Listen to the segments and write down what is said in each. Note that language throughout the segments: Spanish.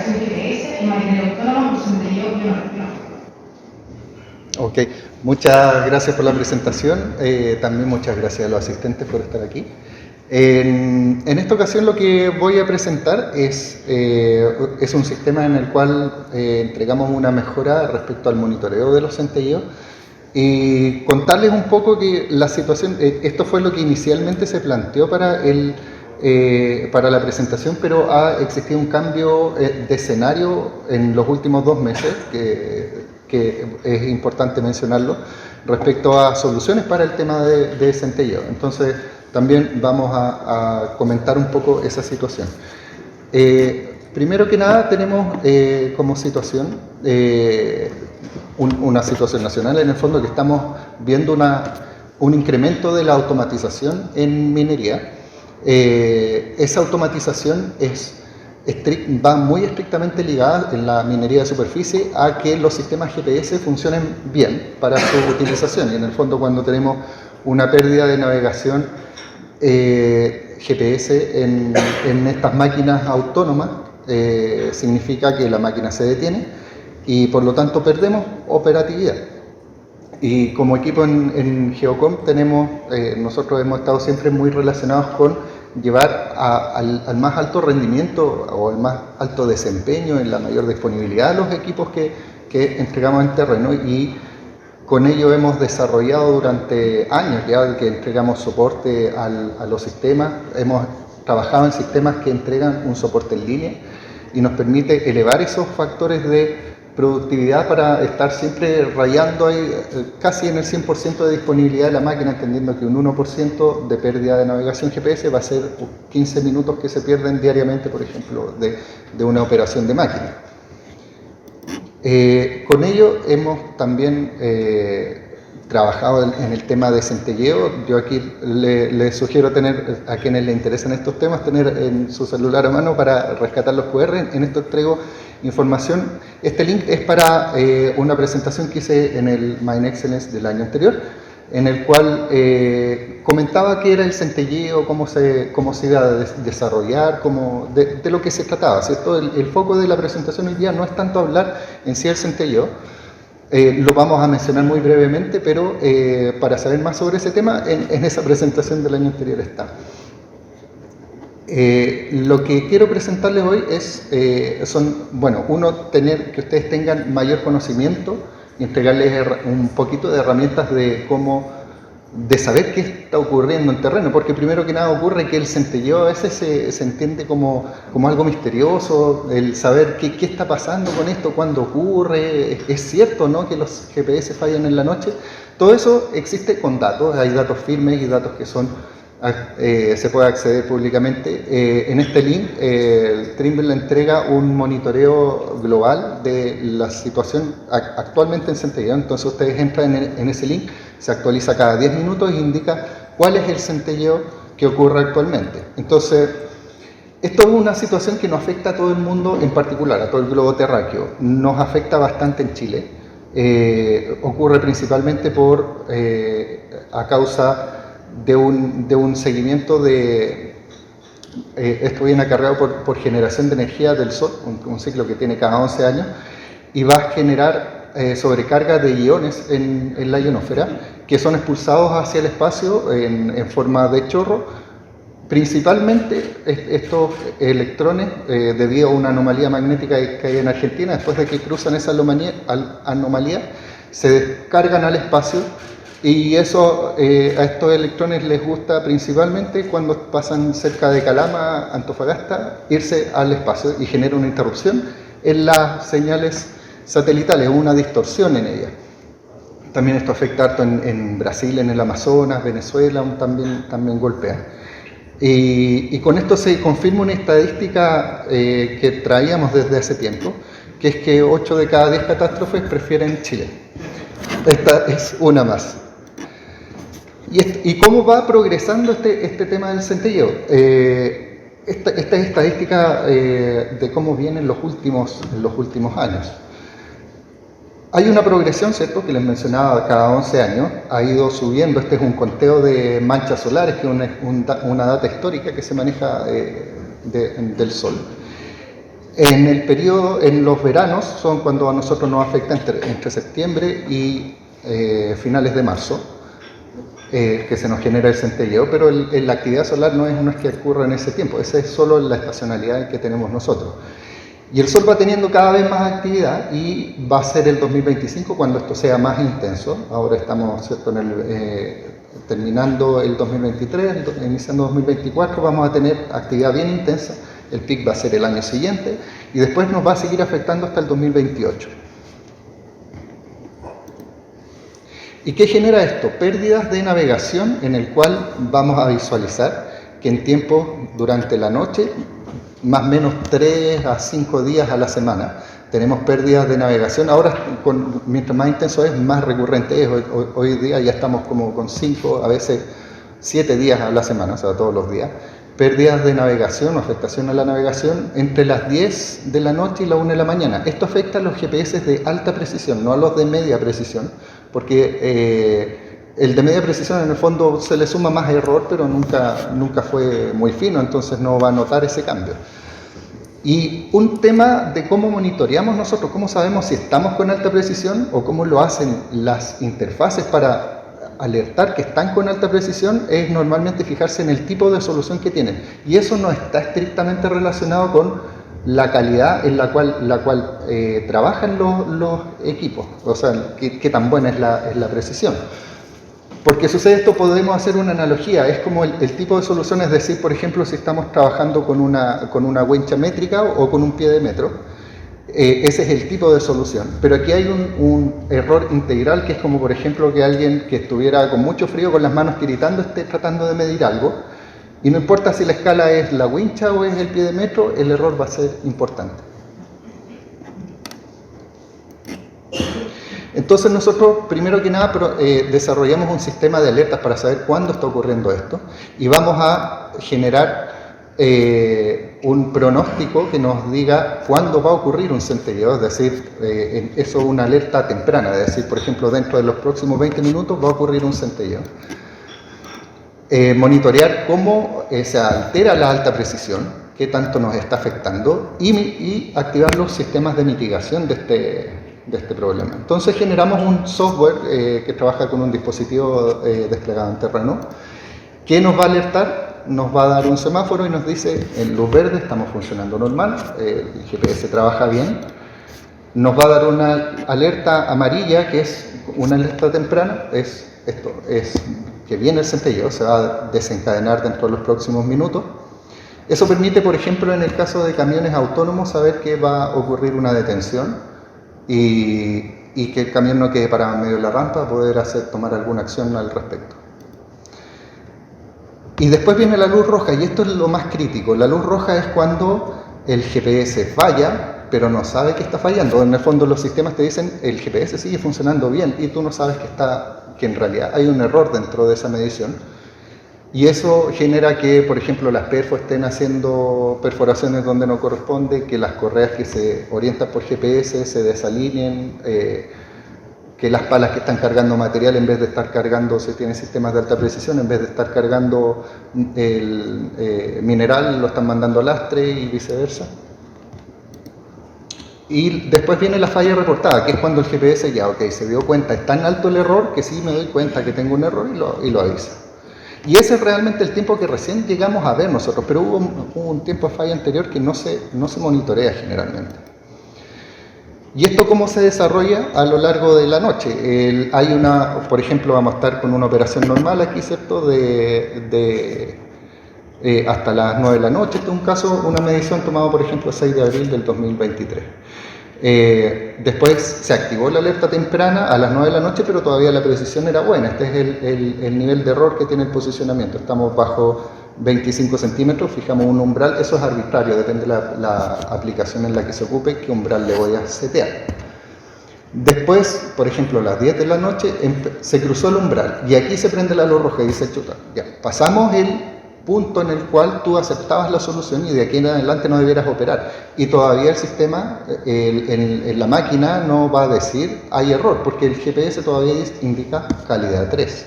navegación GPS y marinero autónomo por senderismo biomarcado. Ok, muchas gracias por la presentación, también muchas gracias a los asistentes por estar aquí. En esta ocasión lo que voy a presentar es un sistema en el cual entregamos una mejora respecto al monitoreo de los centelleos y contarles un poco que la situación, esto fue lo que inicialmente se planteó para la presentación, pero ha existido un cambio de escenario en los últimos 2 meses, que es importante mencionarlo, respecto a soluciones para el tema de centelleo. Entonces, también vamos a comentar un poco esa situación. Primero que nada, tenemos como situación una situación nacional, en el fondo, que estamos viendo un incremento de la automatización en minería. Esa automatización va muy estrictamente ligada en la minería de superficie a que los sistemas GPS funcionen bien para su utilización. Y en el fondo, cuando tenemos una pérdida de navegación GPS en estas máquinas autónomas, significa que la máquina se detiene y por lo tanto perdemos operatividad. Y como equipo en Geocom nosotros hemos estado siempre muy relacionados con llevar al más alto rendimiento o al más alto desempeño en la mayor disponibilidad de los equipos que entregamos en terreno, y con ello hemos desarrollado durante años ya que entregamos soporte a los sistemas. Hemos trabajado en sistemas que entregan un soporte en línea y nos permite elevar esos factores de productividad para estar siempre rayando ahí, casi en el 100% de disponibilidad de la máquina, entendiendo que un 1% de pérdida de navegación GPS va a ser 15 minutos que se pierden diariamente, por ejemplo, de una operación de máquina. Con ello hemos también trabajado en el tema de centelleo. Yo aquí le sugiero tener, a quienes les interesan estos temas, tener en su celular a mano para rescatar los QR. En esto traigo información. Este link es para una presentación que hice en el Mine Excellence del año anterior, en el cual comentaba qué era el centelleo, cómo se iba a desarrollar, de lo que se trataba, ¿cierto? El foco de la presentación hoy día no es tanto hablar en sí del centelleo, lo vamos a mencionar muy brevemente, pero para saber más sobre ese tema, en esa presentación del año anterior está. Lo que quiero presentarles hoy que ustedes tengan mayor conocimiento y entregarles un poquito de herramientas de saber qué está ocurriendo en terreno, porque primero que nada ocurre que el centelleo a veces se entiende como algo misterioso, el saber qué está pasando con esto, cuándo ocurre, es cierto, ¿no?, que los GPS fallan en la noche. Todo eso existe con datos, hay datos firmes y datos que se puede acceder públicamente. En este link, Trimble le entrega un monitoreo global de la situación actualmente en centelleo. Entonces ustedes entran en ese link, se actualiza cada 10 minutos e indica cuál es el centelleo que ocurre actualmente. Entonces, esto es una situación que nos afecta a todo el mundo, en particular a todo el globo terráqueo. Nos afecta bastante en Chile. Ocurre principalmente a causa de un seguimiento esto viene acarreado por generación de energía del Sol, un ciclo que tiene cada 11 años, y va a generar sobrecarga de iones en la ionosfera, que son expulsados hacia el espacio en forma de chorro. Principalmente estos electrones, debido a una anomalía magnética que hay en Argentina, después de que cruzan esa anomalía, se descargan al espacio. Y eso a estos electrones les gusta principalmente cuando pasan cerca de Calama, Antofagasta, irse al espacio y genera una interrupción en las señales satelitales, una distorsión en ellas. También esto afecta harto en Brasil, en el Amazonas, Venezuela, también golpea. Y con esto se confirma una estadística que traíamos desde hace tiempo, que es que 8 de cada 10 catástrofes prefieren Chile. Esta es una más. ¿Y cómo va progresando este tema del centelleo? Esta es estadística de cómo viene en los últimos años. Hay una progresión, ¿cierto?, que les mencionaba, cada 11 años ha ido subiendo. Este es un conteo de manchas solares, que es una data histórica que se maneja del Sol. En el periodo, en los veranos, son cuando a nosotros nos afecta entre septiembre y finales de marzo, que se nos genera el centelleo, pero la actividad solar no es que ocurra en ese tiempo, esa es solo la estacionalidad que tenemos nosotros. Y el Sol va teniendo cada vez más actividad y va a ser el 2025 cuando esto sea más intenso. Ahora estamos, ¿cierto?, terminando el 2023, iniciando 2024, vamos a tener actividad bien intensa. El pic va a ser el año siguiente y después nos va a seguir afectando hasta el 2028. ¿Y qué genera esto? Pérdidas de navegación en el cual vamos a visualizar que en tiempo durante la noche, más o menos 3 a 5 días a la semana, tenemos pérdidas de navegación. Ahora, mientras más intenso es, más recurrente es. Hoy día ya estamos como con 5, a veces 7 días a la semana, o sea, todos los días. Pérdidas de navegación o afectación a la navegación entre las 10 de la noche y la 1 de la mañana. Esto afecta a los GPS de alta precisión, no a los de media precisión, porque el de media precisión en el fondo se le suma más error, pero nunca fue muy fino, entonces no va a notar ese cambio. Y un tema de cómo monitoreamos nosotros, cómo sabemos si estamos con alta precisión o cómo lo hacen las interfaces para alertar que están con alta precisión, es normalmente fijarse en el tipo de solución que tienen. Y eso no está estrictamente relacionado con la calidad en la cual trabajan los equipos, o sea, qué tan buena es la precisión. Porque sucede esto, podemos hacer una analogía, es como el tipo de solución, es decir, por ejemplo, si estamos trabajando con una wincha métrica o con un pie de metro, ese es el tipo de solución. Pero aquí hay un error integral, que es como, por ejemplo, que alguien que estuviera con mucho frío, con las manos tiritando, esté tratando de medir algo, y no importa si la escala es la wincha o es el pie de metro, el error va a ser importante. Entonces nosotros, primero que nada, desarrollamos un sistema de alertas para saber cuándo está ocurriendo esto y vamos a generar un pronóstico que nos diga cuándo va a ocurrir un centelleo, es decir, eso es una alerta temprana, es decir, por ejemplo, dentro de los próximos 20 minutos va a ocurrir un centelleo. Monitorear cómo se altera la alta precisión, qué tanto nos está afectando y activar los sistemas de mitigación de este problema. Entonces generamos un software que trabaja con un dispositivo desplegado en terreno que nos va a alertar, nos va a dar un semáforo y nos dice en luz verde estamos funcionando normal, el GPS trabaja bien, nos va a dar una alerta amarilla que es una alerta temprana, es que viene el centelleo, se va a desencadenar dentro de los próximos minutos. Eso permite, por ejemplo, en el caso de camiones autónomos, saber que va a ocurrir una detención y que el camión no quede parado en medio de la rampa, poder tomar alguna acción al respecto. Y después viene la luz roja, y esto es lo más crítico. La luz roja es cuando el GPS falla, pero no sabe que está fallando. En el fondo los sistemas te dicen el GPS sigue funcionando bien y tú no sabes que en realidad hay un error dentro de esa medición. Y eso genera que, por ejemplo, las perfo estén haciendo perforaciones donde no corresponde, que las correas que se orientan por GPS se desalineen, que las palas que están cargando material, en vez de estar cargando, si tienen sistemas de alta precisión, en vez de estar cargando el mineral, lo están mandando a lastre y viceversa. Y después viene la falla reportada, que es cuando el GPS ya, se dio cuenta, es tan alto el error que sí me doy cuenta que tengo un error y lo avisa. Y ese es realmente el tiempo que recién llegamos a ver nosotros, pero hubo un tiempo de falla anterior que no se monitorea generalmente. ¿Y esto cómo se desarrolla a lo largo de la noche? Por ejemplo, vamos a estar con una operación normal aquí, ¿cierto? Hasta las 9 de la noche. Este es un caso, una medición tomada, por ejemplo, el 6 de abril del 2023. Después se activó la alerta temprana a las 9 de la noche, pero todavía la precisión era buena. Este es el nivel de error que tiene el posicionamiento. Estamos bajo 25 centímetros, fijamos un umbral, eso es arbitrario, depende de la aplicación en la que se ocupe, qué umbral le voy a setear. Después, por ejemplo, a las 10 de la noche se cruzó el umbral y aquí se prende la luz roja y dice, chuta, ya, pasamos el punto en el cual tú aceptabas la solución y de aquí en adelante no debieras operar. Y todavía el sistema, en la máquina no va a decir hay error, porque el GPS todavía indica calidad 3.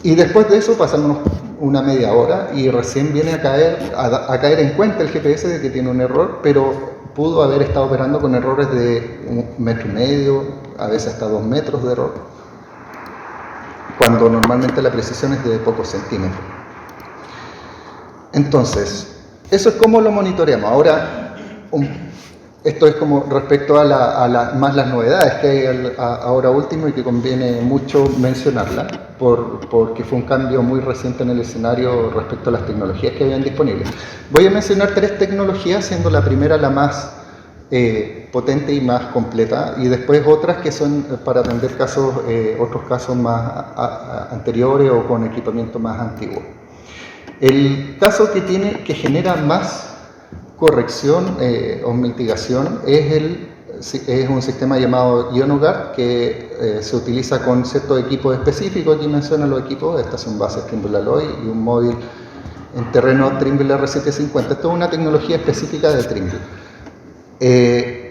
Y después de eso pasan una media hora y recién viene a caer en cuenta el GPS de que tiene un error, pero pudo haber estado operando con errores de 1,5 metros, a veces hasta 2 metros de error, cuando normalmente la precisión es de pocos centímetros. Entonces, eso es como lo monitoreamos. Ahora, esto es como respecto a más las novedades que hay ahora último y que conviene mucho mencionarla, porque fue un cambio muy reciente en el escenario respecto a las tecnologías que habían disponibles. Voy a mencionar 3 tecnologías, siendo la primera la más potente y más completa, y después otras que son para atender otros casos más anteriores o con equipamiento más antiguo. El caso que genera más corrección o mitigación es un sistema llamado IonoGuard que se utiliza con ciertos equipos específicos. Aquí menciona los equipos, estas son bases Trimble Alloy y un móvil en terreno Trimble R750. Esto es una tecnología específica de Trimble.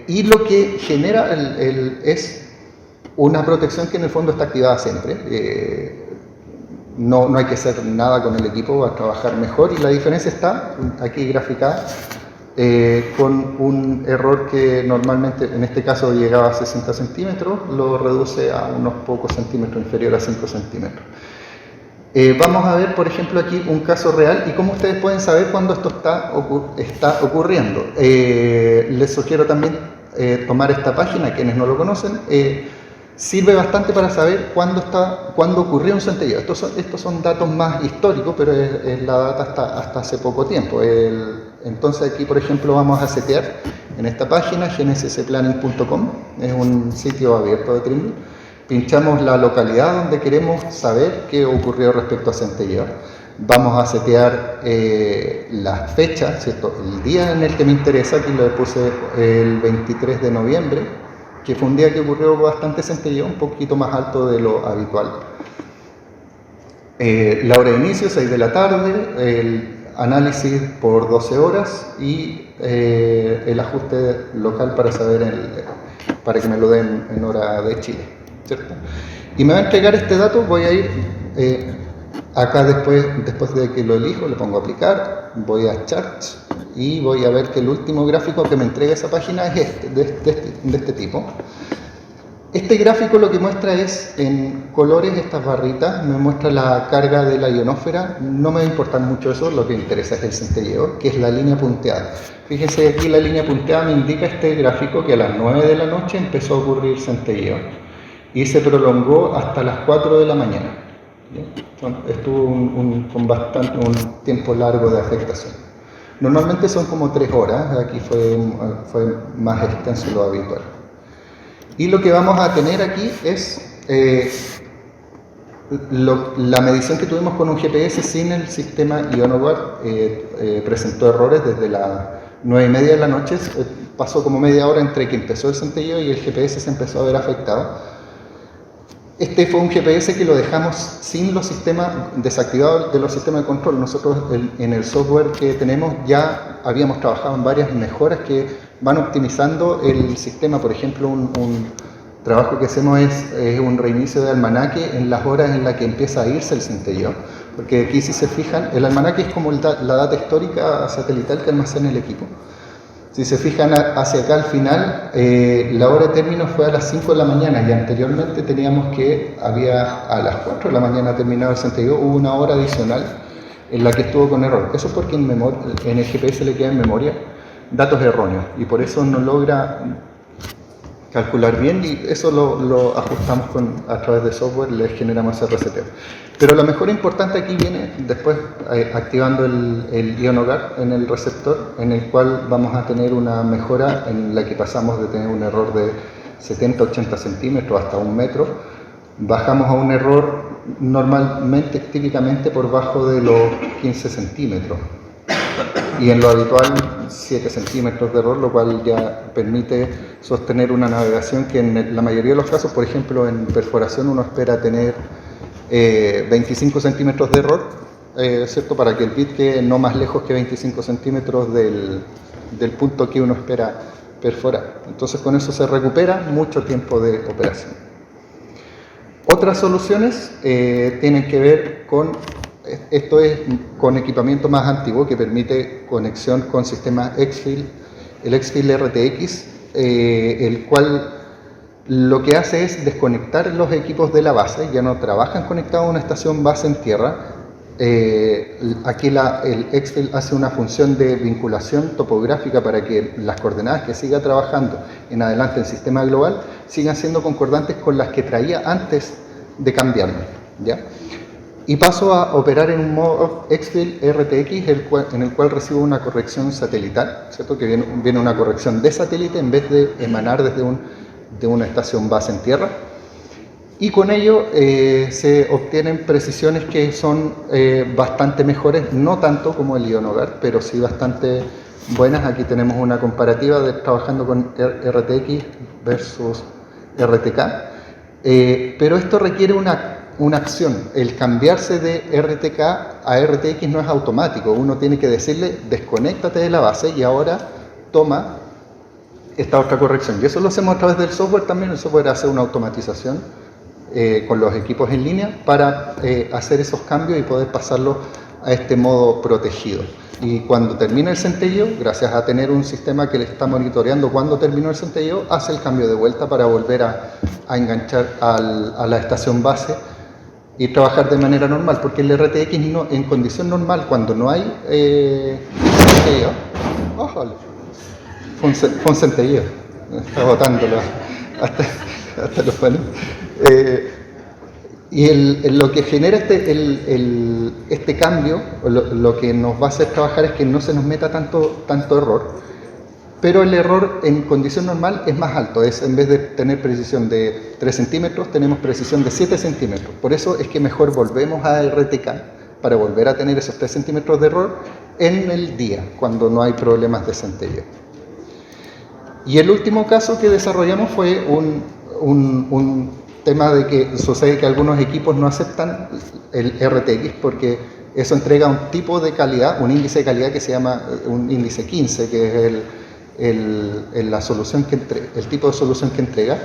Y lo que genera es una protección que en el fondo está activada siempre. No hay que hacer nada con el equipo, va a trabajar mejor, y la diferencia está aquí graficada con un error que normalmente, en este caso llegaba a 60 centímetros, lo reduce a unos pocos centímetros, inferior a 5 centímetros. Vamos a ver, por ejemplo, aquí un caso real y cómo ustedes pueden saber cuándo esto está ocurriendo. Les sugiero también tomar esta página, quienes no lo conocen. Sirve bastante para saber cuándo ocurrió un centelleo. Estos son datos más históricos, pero es la data hasta hace poco tiempo. Entonces aquí, por ejemplo, vamos a setear en esta página, gnsscplanning.com, es un sitio abierto de Trimble. Pinchamos la localidad donde queremos saber qué ocurrió respecto a centelleo. Vamos a setear la fecha, ¿cierto? El día en el que me interesa, aquí le puse el 23 de noviembre, que fue un día que ocurrió bastante centelleo, un poquito más alto de lo habitual. La hora de inicio, 6 de la tarde, el análisis por 12 horas y el ajuste local para saber, para que me lo den en hora de Chile, ¿cierto? Y me va a entregar este dato, voy a ir acá después de que lo elijo, le pongo aplicar, voy a charts y voy a ver que el último gráfico que me entrega esa página es de este tipo. Este gráfico lo que muestra es en colores estas barritas, me muestra la carga de la ionosfera. No me va a importar mucho eso, lo que me interesa es el centelleo, que es la línea punteada. Fíjense aquí, la línea punteada me indica este gráfico que a las 9 de la noche empezó a ocurrir centelleo y se prolongó hasta las 4 de la mañana. Estuvo un tiempo largo de afectación. Normalmente son como 3 horas, aquí fue más extenso de lo habitual. Y lo que vamos a tener aquí es la medición que tuvimos con un GPS sin el sistema IonoGuard. Presentó errores desde las 9:30 de la noche, pasó como media hora entre que empezó el centelleo y el GPS se empezó a ver afectado. Este fue un GPS que lo dejamos sin los sistemas desactivados de los sistemas de control. Nosotros en el software que tenemos ya habíamos trabajado en varias mejoras que van optimizando el sistema. Por ejemplo, un trabajo que hacemos es un reinicio de almanaque en las horas en las que empieza a irse el centelleo. Porque aquí, si se fijan, el almanaque es como la data histórica satelital que almacena el equipo. Si se fijan hacia acá al final, la hora de término fue a las 5 de la mañana y anteriormente teníamos a las 4 de la mañana terminado el centelleo, hubo una hora adicional en la que estuvo con error. Eso es porque en el GPS le queda en memoria datos erróneos y por eso no logra calcular bien, y eso lo ajustamos a través de software, le generamos ese reseteo. Pero la mejora importante aquí viene después activando el IonoGuard en el receptor, en el cual vamos a tener una mejora en la que pasamos de tener un error de 70-80 centímetros hasta 1 metro, bajamos a un error típicamente por bajo de los 15 centímetros. Y en lo habitual 7 centímetros de error, lo cual ya permite sostener una navegación que en la mayoría de los casos, por ejemplo en perforación, uno espera tener 25 centímetros de error, ¿cierto? Para que el bit quede no más lejos que 25 centímetros del punto que uno espera perforar. Entonces con eso se recupera mucho tiempo de operación. Otras soluciones tienen que ver con Esto es con equipamiento más antiguo que permite conexión con sistemas Xfield, el Xfield RTX, el cual lo que hace es desconectar los equipos de la base, ya no trabajan conectados a una estación base en tierra. Aquí el Xfield hace una función de vinculación topográfica para que las coordenadas que siga trabajando en adelante en sistema global sigan siendo concordantes con las que traía antes de cambiarlo, ¿ya? Y paso a operar en un modo Xfield RTX, en el cual recibo una corrección satelital, ¿cierto? Que viene una corrección de satélite en vez de emanar desde de una estación base en tierra. Y con ello se obtienen precisiones que son bastante mejores, no tanto como el Ionoguard, pero sí bastante buenas. Aquí tenemos una comparativa de trabajando con RTX versus RTK, pero esto requiere una acción. El cambiarse de RTK a RTX no es automático, uno tiene que decirle desconéctate de la base y ahora toma esta otra corrección. Y eso lo hacemos a través del software también. El software hace una automatización con los equipos en línea para hacer esos cambios y poder pasarlo a este modo protegido. Y cuando termina el centelleo, gracias a tener un sistema que le está monitoreando cuando terminó el centelleo, hace el cambio de vuelta para volver a enganchar a la estación base y trabajar de manera normal, porque el RTX no, en condición normal, cuando no hay centelleo, fue un centelleo, está botándolo hasta los palos. Y lo que genera este cambio, lo que nos va a hacer trabajar es que no se nos meta tanto error, pero el error en condición normal es más alto. En vez de tener precisión de 3 centímetros, tenemos precisión de 7 centímetros. Por eso es que mejor volvemos a RTK para volver a tener esos 3 centímetros de error en el día, cuando no hay problemas de centelleo. Y el último caso que desarrollamos fue un tema de que sucede que algunos equipos no aceptan el RTX porque eso entrega un tipo de calidad, un índice de calidad que se llama un índice 15, que es la solución el tipo de solución que entrega.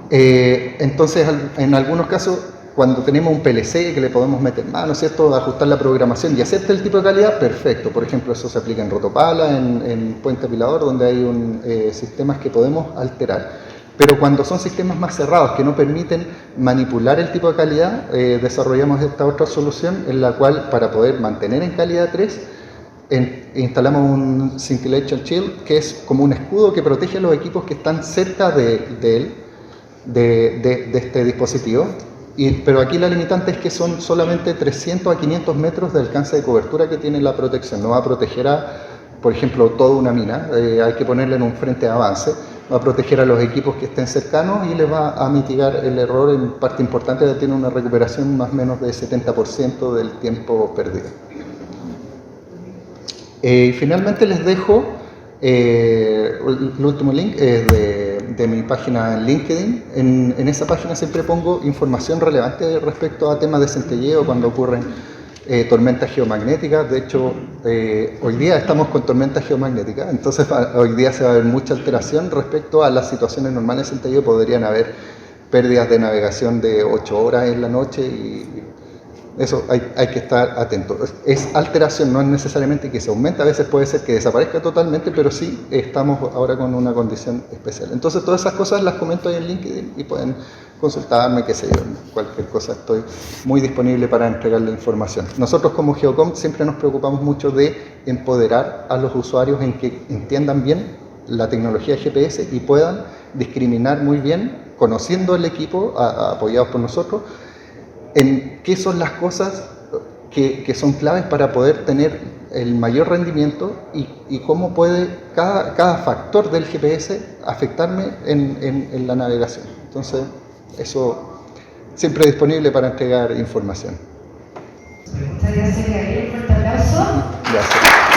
Entonces, en algunos casos, cuando tenemos un PLC que le podemos meter mano, ¿cierto?, ajustar la programación y acepta el tipo de calidad, perfecto. Por ejemplo, eso se aplica en Rotopala, en Puente Apilador, donde hay sistemas que podemos alterar. Pero cuando son sistemas más cerrados que no permiten manipular el tipo de calidad, desarrollamos esta otra solución en la cual, para poder mantener en calidad 3, instalamos un Scintillation Shield, que es como un escudo que protege a los equipos que están cerca de este dispositivo. Pero aquí la limitante es que son solamente 300 a 500 metros de alcance de cobertura que tiene la protección. No va a proteger por ejemplo, toda una mina, hay que ponerla en un frente de avance. Va a proteger a los equipos que estén cercanos y les va a mitigar el error en parte importante, ya tiene una recuperación más o menos de 70% del tiempo perdido. Finalmente les dejo el último link de mi página en LinkedIn. En esa página siempre pongo información relevante respecto a temas de centelleo cuando ocurren tormentas geomagnéticas. De hecho, hoy día estamos con tormentas geomagnéticas, entonces hoy día se va a ver mucha alteración respecto a las situaciones normales de centelleo. Podrían haber pérdidas de navegación de 8 horas en la noche y eso hay que estar atentos. Es alteración, no es necesariamente que se aumente, a veces puede ser que desaparezca totalmente, pero sí estamos ahora con una condición especial. Entonces todas esas cosas las comento ahí en LinkedIn y pueden consultarme, qué sé yo, cualquier cosa, estoy muy disponible para entregarle información. Nosotros como Geocom siempre nos preocupamos mucho de empoderar a los usuarios en que entiendan bien la tecnología GPS y puedan discriminar muy bien, conociendo el equipo, apoyados por nosotros, en qué son las cosas que son claves para poder tener el mayor rendimiento y cómo puede cada factor del GPS afectarme en la navegación. Entonces, eso siempre disponible para entregar información. Muchas gracias, Gabriel. Un fuerte aplauso. Gracias.